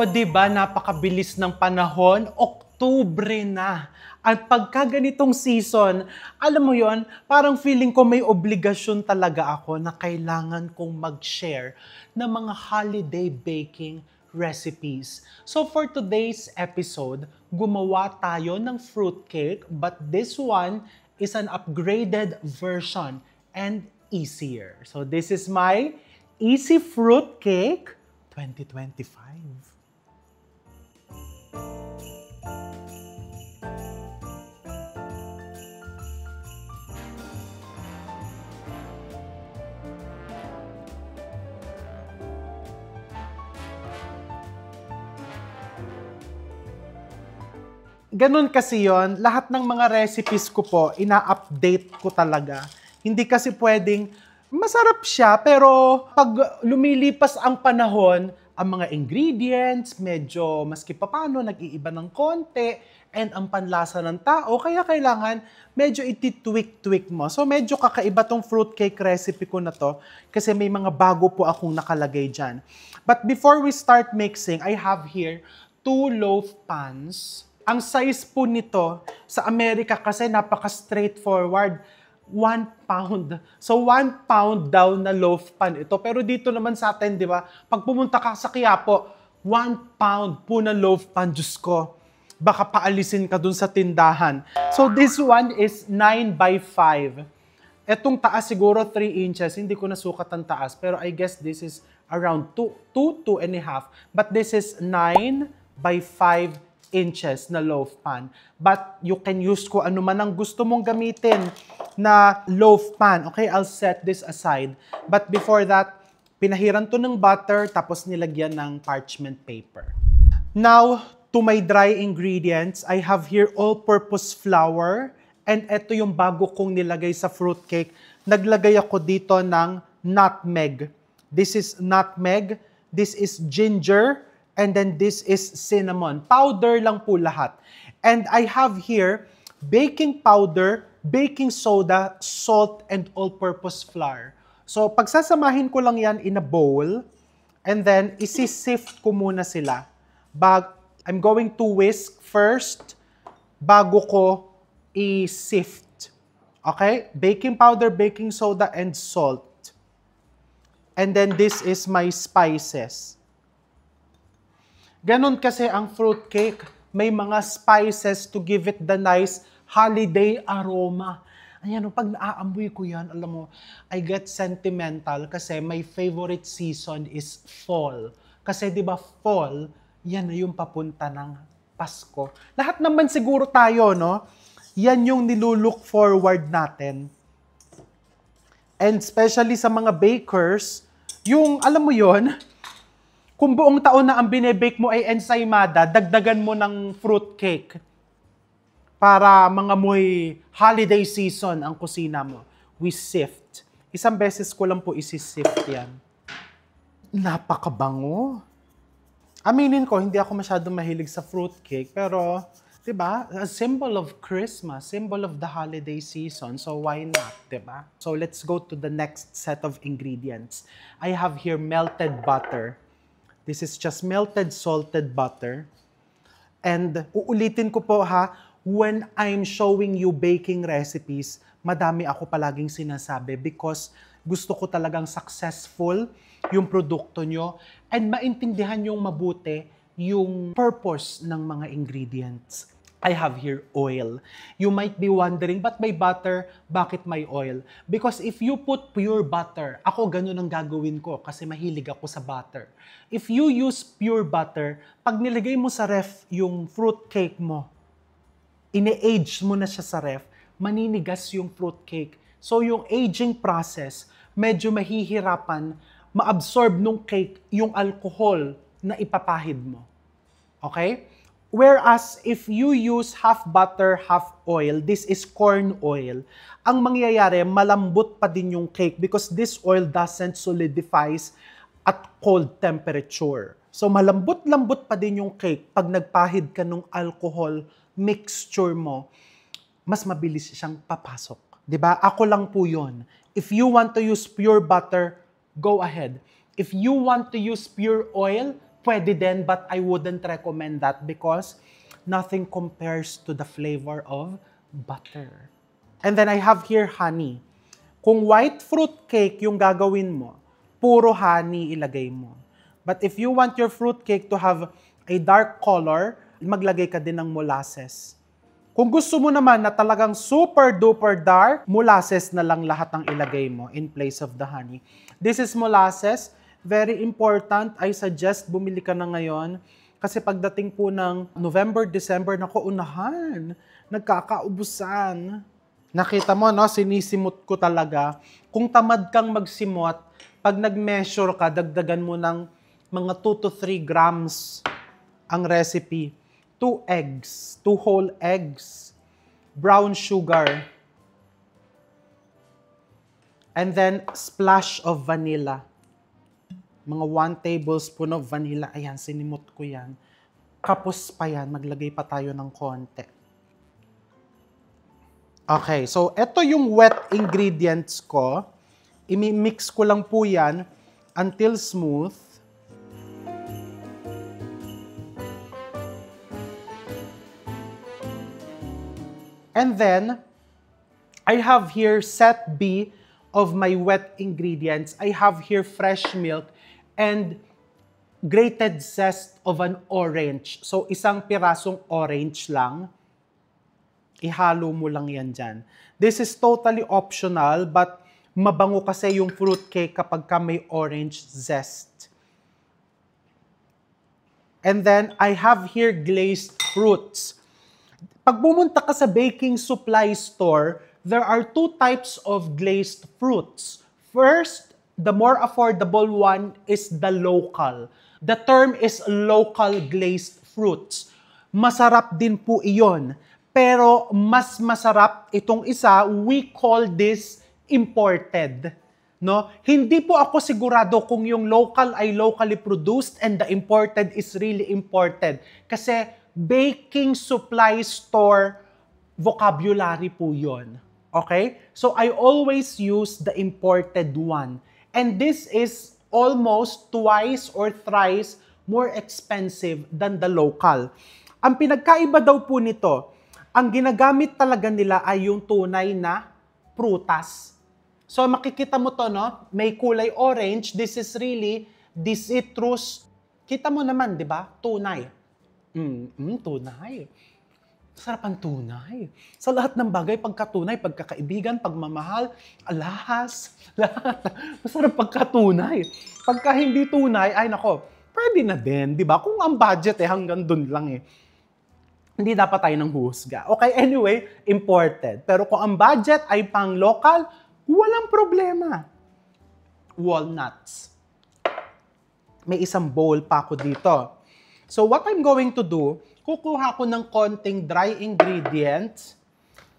O, di ba, napakabilis ng panahon, Oktubre na. At pagka ganitong season, alam mo yon, parang feeling ko may obligasyon talaga ako na kailangan kong mag-share ng mga holiday baking recipes. So for today's episode, gumawa tayo ng fruitcake, but this one is an upgraded version and easier. So this is my Easy Fruitcake 2025. Ganun kasi yon, lahat ng mga recipes ko po, ina-update ko talaga. Hindi kasi pwedeng, masarap siya, pero pag lumilipas ang panahon, ang mga ingredients, medyo maski papano, nag-iiba ng konti, and ang panlasa ng tao, kaya kailangan medyo iti-tweak-tweak mo. So medyo kakaiba tong fruitcake recipe ko na to, kasi may mga bago po akong nakalagay dyan. But before we start mixing, I have here 2 loaf pans. Ang size po nito sa Amerika kasi napaka-straightforward, 1 pound. So 1 pound daw na loaf pan ito. Pero dito naman sa atin, di ba, pag pumunta ka sa Quiapo, 1 pound po na loaf pan, Diyos ko, baka paalisin ka dun sa tindahan. So this one is 9 by 5. Etong taas siguro 3 inches, hindi ko nasukat ang taas, pero I guess this is around 2.5. But this is 9 by 5 inches na loaf pan. But you can use kung ano man ang gusto mong gamitin na loaf pan. Okay, I'll set this aside. But before that, pinahiran to ng butter tapos nilagyan ng parchment paper. Now, to my dry ingredients, I have here all-purpose flour. And ito yung bago kong nilagay sa fruitcake. Naglagay ako dito ng nutmeg. This is nutmeg. This is ginger. And then this is cinnamon. Powder lang po lahat. And I have here baking powder, baking soda, salt, and all-purpose flour. So pagsasamahin ko lang yan in a bowl. And then isi-sift ko muna sila. I'm going to whisk first bago ko i-sift. Okay? Baking powder, baking soda, and salt. And then this is my spices. Ganon kasi ang fruitcake, may mga spices to give it the nice holiday aroma. Ayan, pag naaamoy ko yan, alam mo, I get sentimental kasi my favorite season is fall. Kasi di ba fall, yan na yung papunta ng Pasko. Lahat naman siguro tayo, no? Yan yung nilulook forward natin. And especially sa mga bakers, yung, alam mo yon, kung buong taon na ang binebake mo ay ensaymada, dagdagan mo ng fruitcake para mga moy holiday season ang kusina mo. We sift. Isang beses ko lang po isi-sift yan. Napakabango. Aminin ko, hindi ako masyadong mahilig sa fruitcake, pero, di ba, a symbol of Christmas, symbol of the holiday season, so why not, di ba? So let's go to the next set of ingredients. I have here melted butter. This is just melted salted butter. And uulitin ko po ha, when I'm showing you baking recipes, madami ako palaging sinasabi because gusto ko talagang successful yung produkto nyo and maintindihan yung mabuti yung purpose ng mga ingredients. I have here oil. You might be wondering, but may butter, bakit may oil? Because if you put pure butter, ako ganun ang gagawin ko kasi mahilig ako sa butter. If you use pure butter, pag nilagay mo sa ref yung fruit cake mo, ine-age mo na siya sa ref, maninigas yung fruit cake. So yung aging process, medyo mahihirapan ma-absorb nung cake yung alcohol na ipapahid mo. Okay? Whereas, if you use half butter, half oil, this is corn oil, ang mangyayari, malambot pa din yung cake because this oil doesn't solidifies at cold temperature. So, malambot-lambot pa din yung cake pag nagpahid ka ng alcohol mixture mo, mas mabilis siyang papasok. 'Di ba? Ako lang po yun. If you want to use pure butter, go ahead. If you want to use pure oil, pwede din, but I wouldn't recommend that because nothing compares to the flavor of butter. And then I have here honey. Kung white fruit cake yung gagawin mo, puro honey ilagay mo. But if you want your fruit cake to have a dark color, maglagay ka din ng molasses. Kung gusto mo naman na talagang super duper dark, molasses na lang lahat ang ilagay mo in place of the honey. This is molasses. Very important. I suggest bumili ka na ngayon. Kasi pagdating po ng November, December, naku, unahan. Nagkakaubusan. Nakita mo, no? Sinisimot ko talaga. Kung tamad kang magsimot, pag nag-measure ka, dagdagan mo ng mga 2 to 3 grams ang recipe. 2 eggs, 2 whole eggs, brown sugar, and then splash of vanilla. Mga 1 tablespoon of vanilla. Ayan, sinimot ko yan. Kapos pa yan, maglagay pa tayo ng konti. Okay, so ito yung wet ingredients ko. Imi-mix ko lang po yan until smooth. And then, I have here set B of my wet ingredients. I have here fresh milk and grated zest of an orange. So, isang pirasong orange lang. Ihalo mo lang yan dyan. This is totally optional, but mabango kasi yung fruit cake kapag ka may orange zest. And then, I have here glazed fruits. Pag pumunta ka sa baking supply store, there are 2 types of glazed fruits. First, the more affordable one is the local. The term is local glazed fruits. Masarap din po iyon. Pero mas masarap itong isa, we call this imported. No? Hindi po ako sigurado kung yung local ay locally produced and the imported is really imported. Kasi baking supply store vocabulary po yun. Okay? So, I always use the imported one. And this is almost twice or thrice more expensive than the local. Ang pinagkaiba daw po nito, ang ginagamit talaga nila ay yung tunay na prutas. So, makikita mo to, no? May kulay orange. This is really the citrus. Kita mo naman, di ba? Tunay. Tunay. Sarap ang tunay. Sa lahat ng bagay, pagkatunay, pagkakaibigan, pagmamahal, alahas, lahat. Masarap pagkatunay. Pagka hindi tunay, ay nako, pwede na din, di ba? Kung ang budget hanggang dun lang Hindi dapat tayo ng husga. Okay, anyway, imported. Pero kung ang budget ay pang local, walang problema. Walnuts. May isang bowl pa ako dito. So what I'm going to do, kukuha ko ng konting dry ingredients.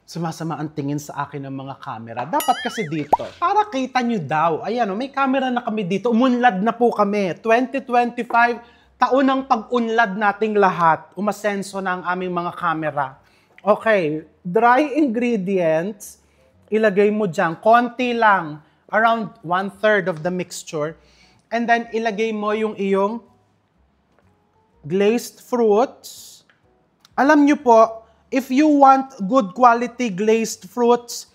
Sumasama ang tingin sa akin ng mga camera. Dapat kasi dito, para kita nyo daw. Ayan, may camera na kami dito. Umunlad na po kami. 2025, taon ng pag-unlad nating lahat. Umasenso na ang aming mga camera. Okay, dry ingredients, ilagay mo dyan. Konti lang, around 1/3 of the mixture. And then ilagay mo yung iyong glazed fruits. Alam nyo po, if you want good quality glazed fruits,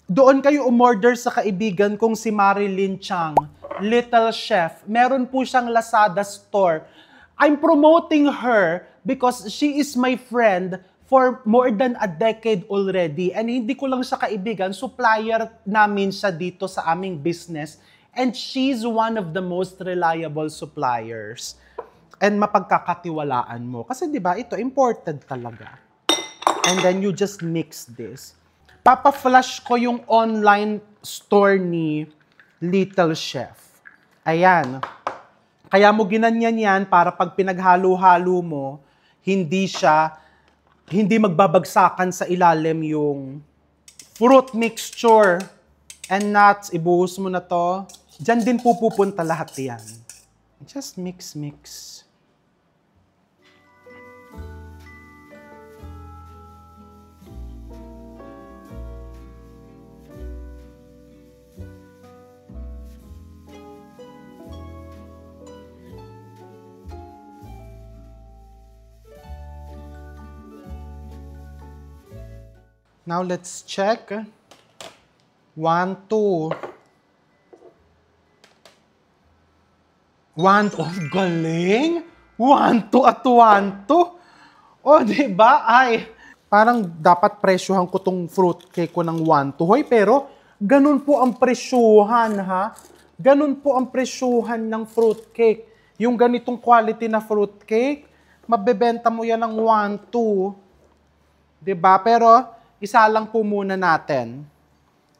doon kayo umorder sa kaibigan kong si Marilyn Chang, Little Chef. Meron po siyang Lazada store. I'm promoting her because she is my friend for more than a decade already. And hindi ko lang siya kaibigan, supplier namin siya dito sa aming business. And she's one of the most reliable suppliers. And mapagkakatiwalaan mo. Kasi di ba ito, imported talaga. And then you just mix this. Papa-flash ko yung online store ni Little Chef. Ayan. Kaya mo ginanyan yan para pag pinaghalo-halo mo, hindi magbabagsakan sa ilalim yung fruit mixture and nuts. Ibuhos mo na to. Diyan din pupunta lahat yan. Just mix. Now, let's check. 1, 2. 1, oh, galing! 1, 2 at 1, 2. O, diba? Ay, parang dapat presyohan ko tong fruitcake ko ng 1, 2. Hoy, pero ganun po ang presyuhan, ha? Ganun po ang presyuhan ng fruitcake. Yung ganitong quality na fruitcake, mabebenta mo yan ng 1, 2. Diba? Pero, isa lang po muna natin.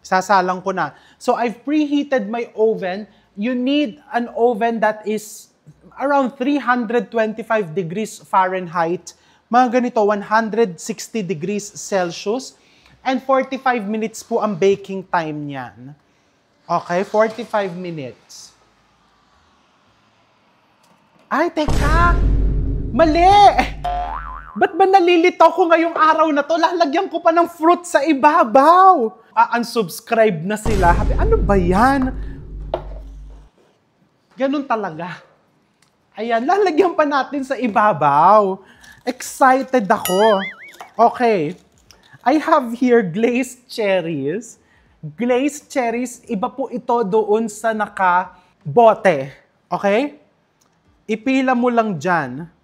Sasalang ko na. So, I've preheated my oven. You need an oven that is around 325 degrees Fahrenheit. Mga ganito, 160 degrees Celsius. And 45 minutes po ang baking time niyan. Okay, 45 minutes. Ay, teka! Mali! Ba't ba nalilitaw ko ngayong araw na to? Lalagyan ko pa ng fruit sa ibabaw. Unsubscribe na sila. Ano ba yan? Ganun talaga. Ayan, lalagyan pa natin sa ibabaw. Excited ako. Okay. I have here glazed cherries. Glazed cherries, iba po ito doon sa naka-bote. Okay? Ipila mo lang dyan.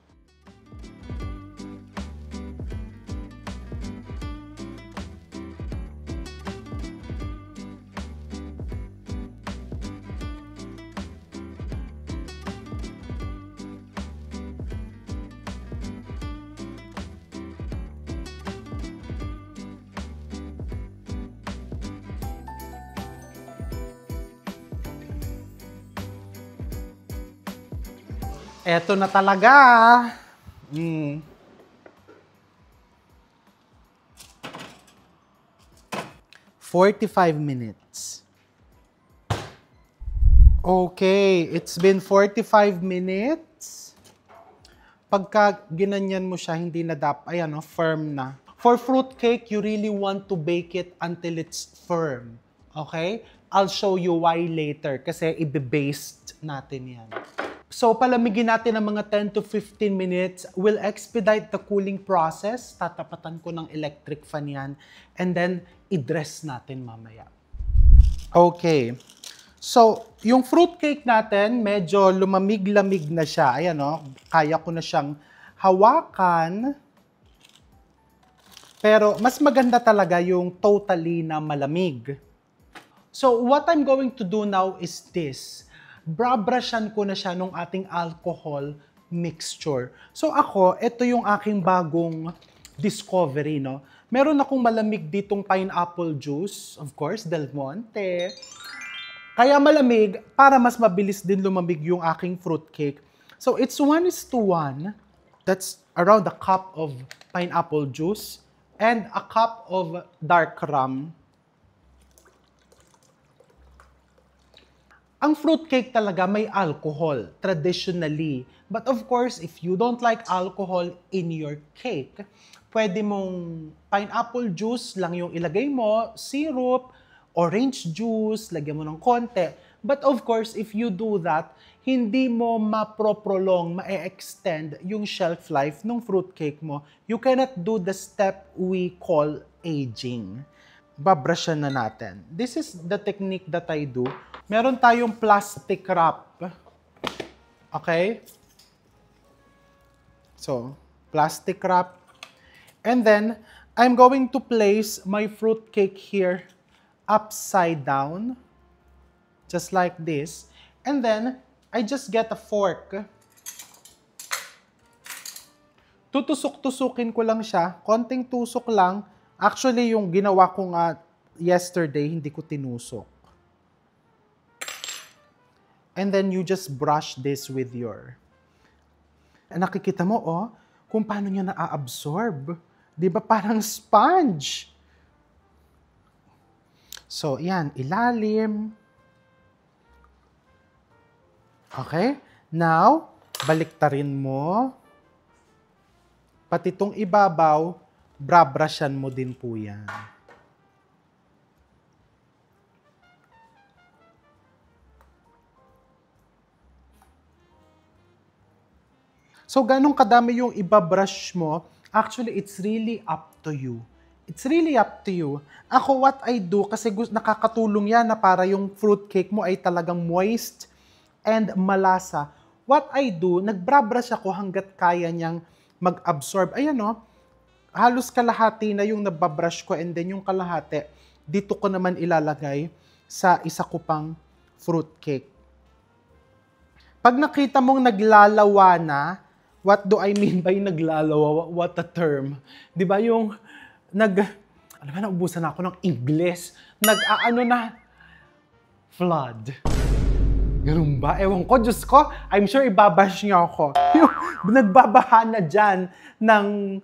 Eto na talaga. 45 minutes. Okay, it's been 45 minutes. Pagka ginanyan mo siya, hindi na ayan, firm na. For fruit cake, you really want to bake it until it's firm. Okay? I'll show you why later kasi i-based natin yan. So, palamigin natin ng mga 10 to 15 minutes. We'll expedite the cooling process. Tatapatan ko ng electric fan yan. And then, i-dress natin mamaya. Okay. So, yung fruit cake natin, medyo lumamig-lamig na siya. Ayan, kaya ko na siyang hawakan. Pero, mas maganda talaga yung totally na malamig. So, what I'm going to do now is this. Brabrushan ko na siya nung ating alcohol mixture. So ako, ito yung aking bagong discovery, no? Meron akong malamig ditong pineapple juice, of course, Del Monte. Kaya malamig, para mas mabilis din lumamig yung aking fruitcake. So it's 1:1. That's around a cup of pineapple juice and a cup of dark rum. Ang fruitcake talaga may alcohol, traditionally. But of course, if you don't like alcohol in your cake, pwede mong pineapple juice lang yung ilagay mo, syrup, orange juice, lagyan mo ng konti. But of course, if you do that, hindi mo ma-prolong, ma-extend yung shelf life ng fruitcake mo. You cannot do the step we call aging. Babrushan na natin. This is the technique that I do. Meron tayong plastic wrap. Okay? So, plastic wrap. And then, I'm going to place my fruit cake here upside down. Just like this. And then, I just get a fork. Tutusok-tusukin ko lang siya. Konting tusok lang. Actually, yung ginawa ko nga yesterday, hindi ko tinusok. And then you just brush this with your... Nakikita mo, kung paano niya na-absorb. Di ba parang sponge? So, yan, ilalim. Okay? Now, baliktarin mo. Pati itong ibabaw, brabrushan mo din po yan. So, ganong kadami yung ibabrush mo, actually, it's really up to you. It's really up to you. Ako, what I do, kasi nakakatulong yan na para yung fruitcake mo ay talagang moist and malasa. What I do, nagbra-brush ako hanggat kaya niyang mag-absorb. Ayan o, halos kalahati na yung nababrush ko and then yung kalahati, dito ko naman ilalagay sa isa ko pang fruitcake. Pag nakita mong naglalawa na, what do I mean by naglalawa? What a term. Di ba yung alam mo, naubusan ako ng Ingles. Nag-aano na, flood. Ganun ba? Ewan ko, Diyos ko, I'm sure ibabash niyo ako. Yung nagbabaha na dyan ng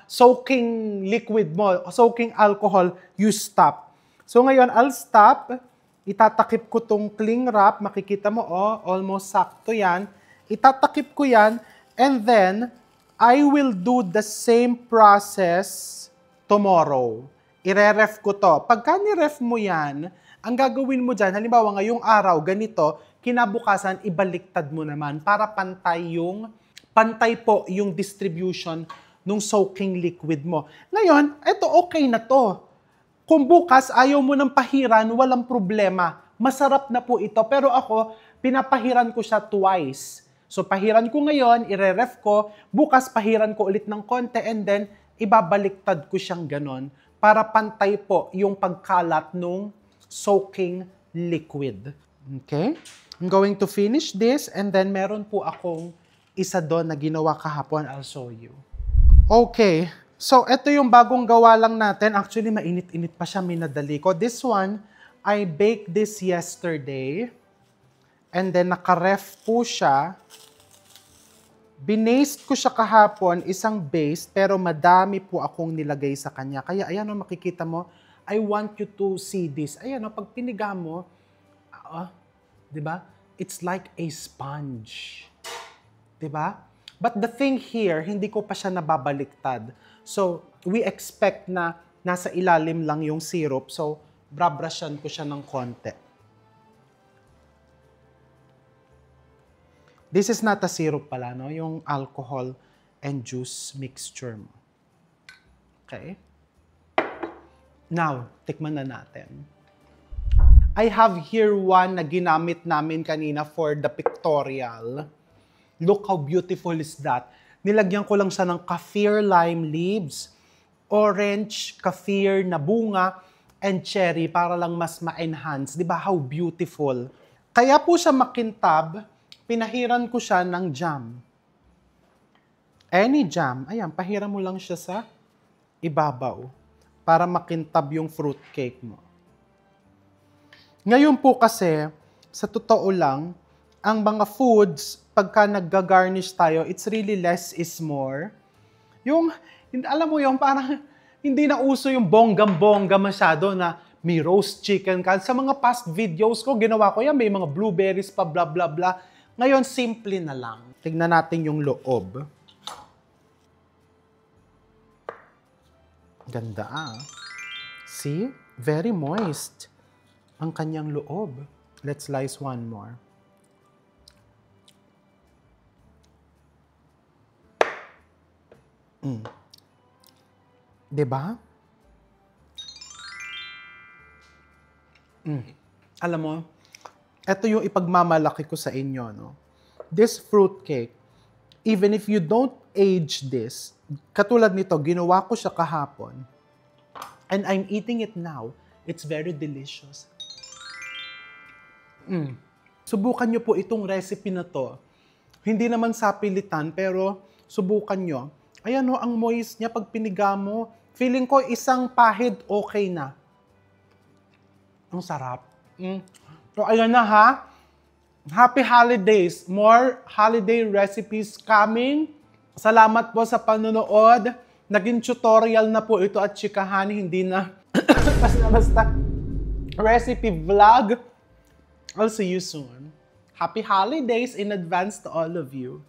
soaking liquid mo, soaking alcohol, you stop. So ngayon, I'll stop. Itatakip ko tong cling wrap. Makikita mo, oh, almost sakto yan. Itatakip ko yan. And then, I will do the same process tomorrow. Ire-ref ko to. Pagka ni-ref mo yan, ang gagawin mo dyan, halimbawa ngayong araw, ganito, kinabukasan, ibaliktad mo naman para pantay po yung distribution ng soaking liquid mo. Ngayon, eto okay na to. Kung bukas ayaw mo ng pahiran, walang problema. Masarap na po ito. Pero ako, pinapahiran ko siya twice. So, pahiran ko ngayon, ire-ref ko, bukas pahiran ko ulit ng konti, and then, ibabaliktad ko siyang ganon para pantay po yung pagkalat ng soaking liquid. Okay? I'm going to finish this, and then meron po akong isa doon na ginawa kahapon. I'll show you. Okay. So, ito yung bagong gawa lang natin. Actually, mainit-init pa siya, minadali ko. This one, I baked this yesterday. And then, naka-ref po siya. Binaste ko siya kahapon, isang base, pero madami po akong nilagay sa kanya. Kaya, ayan o, makikita mo, I want you to see this. Ayan o, pag piniga mo, di ba? It's like a sponge. Di ba? But the thing here, hindi ko pa siya nababaliktad. So, we expect na nasa ilalim lang yung syrup. So, brabrushan ko siya ng konti. This is not a syrup pala, no? Yung alcohol and juice mixture mo. Okay? Now, tikman na natin. I have here one na ginamit namin kanina for the pictorial. Look how beautiful is that. Nilagyan ko lang siya ng kaffir lime leaves, orange kaffir na bunga, and cherry para lang mas ma-enhance. Di ba? How beautiful. Kaya po siya makintab, pinahiran ko siya ng jam. Any jam. Ayan, pahiran mo lang siya sa ibabaw para makintab yung fruitcake mo. Ngayon po kasi, sa totoo lang, ang mga foods, pagka nag-garnish tayo, it's really less is more. Yung, alam mo yung parang hindi na uso yung bonggam-bongga masyado na may roast chicken ka. Sa mga past videos ko, ginawa ko yan, may mga blueberries pa, blah, blah, blah. Ngayon, simple na lang. Tignan natin yung loob. Ganda ah. See? Very moist ang kanyang loob. Let's slice one more. Diba? Alam mo, ito yung ipagmamalaki ko sa inyo, no? This fruitcake, even if you don't age this, katulad nito, ginawa ko siya kahapon, and I'm eating it now, it's very delicious. Subukan nyo po itong recipe na to. Hindi naman sa pilitan, pero subukan nyo. Ayan o, ang moist niya pag piniga mo. Feeling ko isang pahid okay na. Ang sarap. So, ayan na ha. Happy holidays. More holiday recipes coming. Salamat po sa panonood. Naging tutorial na po ito at chikahan. Hindi na basta recipe vlog. I'll see you soon. Happy holidays in advance to all of you.